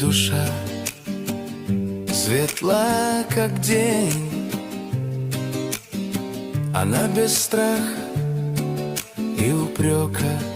душа светла, как день. Она без страха и упрека